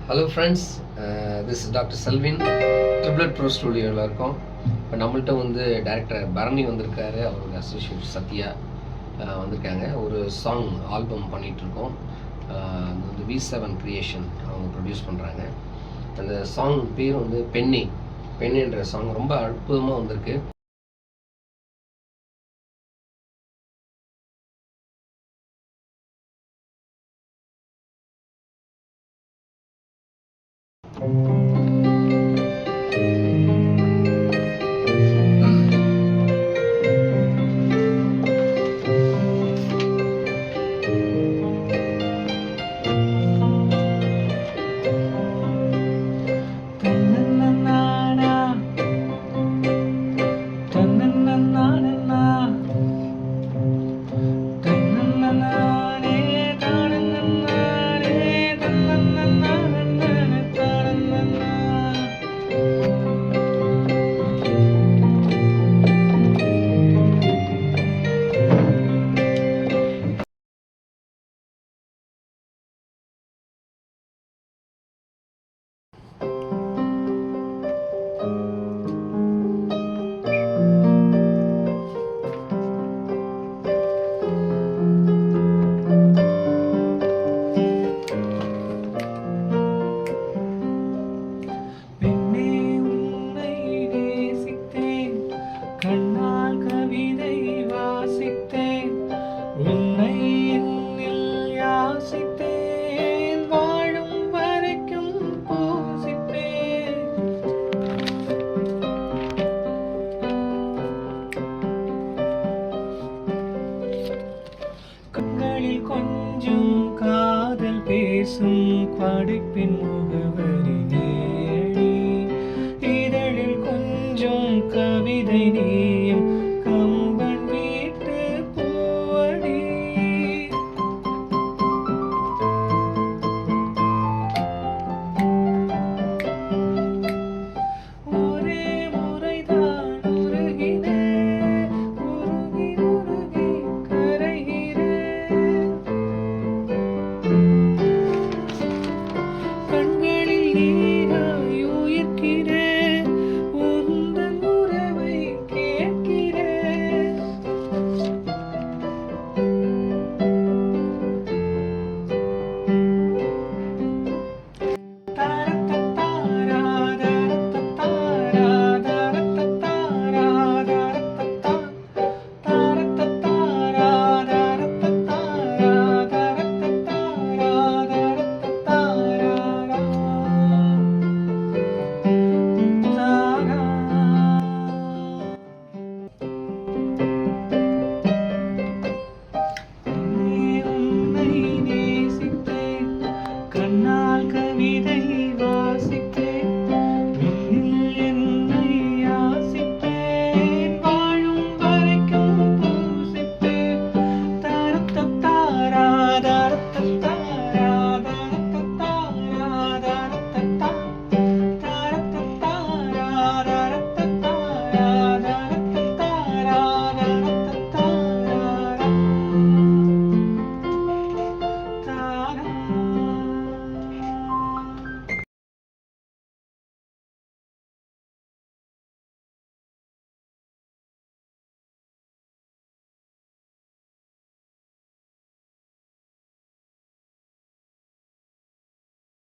Hello friends, this is doctor Selvin. Triplet bro ஸ்டூடியோவில் இருக்கோம். இப்போ நம்மள்ட்ட வந்து டைரக்டர் பரணி வந்திருக்காரு, அவரோட அசோசியேட் சத்யா வந்திருக்காங்க. ஒரு சாங் ஆல்பம் பண்ணிகிட்ருக்கோம். அது வந்து V7 கிரியேஷன் அவங்க ப்ரொடியூஸ் பண்ணுறாங்க. அந்த சாங் பேர் வந்து பெண்ணே. பெண்ணேன்ற சாங் ரொம்ப அற்புதமாக வந்திருக்கு. கண்ணால் கவிதை வாசித்தேன், உன்னை என்னில் யாசித்தேன், வாழும் வரைக்கும் பூசிப்பேன். கண்களில் கொஞ்சம் காதல் பேசும் படைப்பின் முகவரி